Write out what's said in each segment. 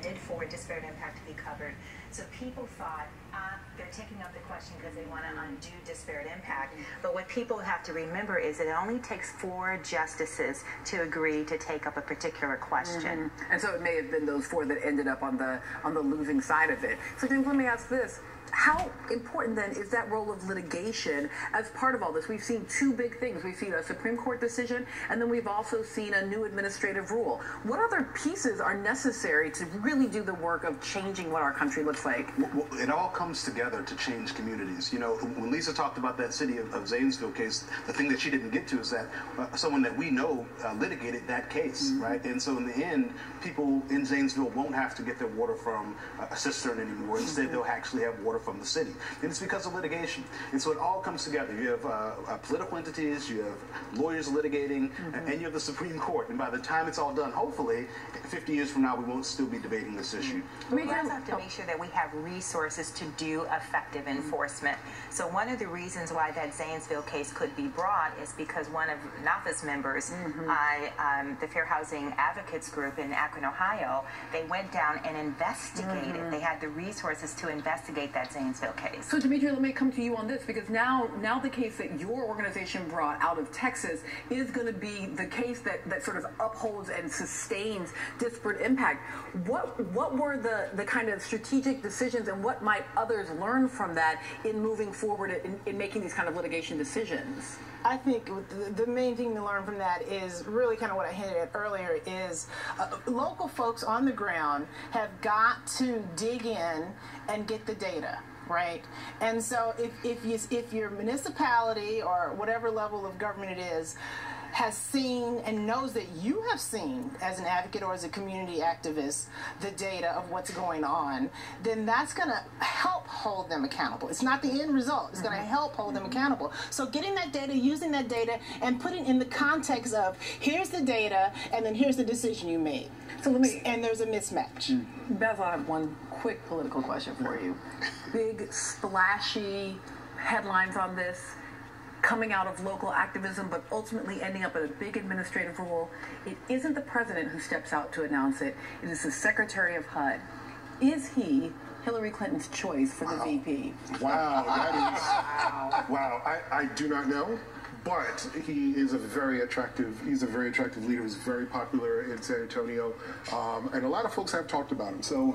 intended for disparate impact to be covered. So people thought they're taking up the question because they want to undo disparate impact. But what people have to remember is that it only takes 4 justices to agree to take up a particular question. And so it may have been those 4 that ended up on the losing side of it. So James, let me ask this. How important then is that role of litigation as part of all this? We've seen 2 big things. We've seen a Supreme Court decision, and then we've also seen a new administrative rule. What other pieces are necessary to really do the work of changing what our country looks like? Well, it all comes together to change communities. You know, when Lisa talked about that city of Zanesville case, the thing that she didn't get to is that someone that we know litigated that case, right? And so in the end, people in Zanesville won't have to get their water from a cistern anymore. Instead, they'll actually have water from the city. And it's because of litigation. And so it all comes together. You have political entities, you have lawyers litigating, and you have the Supreme Court. And by the time it's all done, hopefully, 50 years from now, we won't still be debating this issue. We also have to make sure that we have resources to do effective enforcement. So one of the reasons why that Zanesville case could be brought is because one of NAFA's members, the Fair Housing Advocates Group in Akron, Ohio, they went down and investigated. They had the resources to investigate that Zanesville case. So Demetria, let me come to you on this, because now the case that your organization brought out of Texas is going to be the case that sort of upholds and sustains disparate impact. What were the kind of strategic decisions, and what might others learn from that in moving forward in making these kind of litigation decisions? I think the main thing to learn from that is really kind of what I hinted at earlier is local folks on the ground have got to dig in and get the data, right? And so if your municipality or whatever level of government it is has seen and knows that you have seen as an advocate or as a community activist the data of what's going on, then that's going to help hold them accountable. It's not the end result. It's going to help hold them accountable. So getting that data, using that data, and putting in the context of here's the data and then here's the decision you made. So and there's a mismatch. Bev, I have one quick political question for you. Big, splashy headlines on this, coming out of local activism, but ultimately ending up at a big administrative rule. It isn't the president who steps out to announce it. It is the Secretary of HUD. Is he Hillary Clinton's choice for the VP? Wow, that is... Wow, I do not know. But he is he's a very attractive leader. He's very popular in San Antonio, and a lot of folks have talked about him. So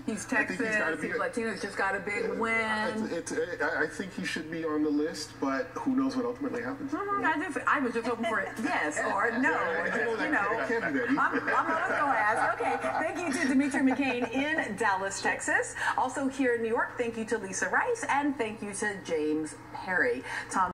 he's Texas, he's Latino, just got a big win. I think he should be on the list, but who knows what ultimately happens? I was just hoping for a yes or no. I'm not going to ask. Okay, thank you to Demetria McCain in Dallas, Texas. Also here in New York, thank you to Lisa Rice, and thank you to James Perry. Tom.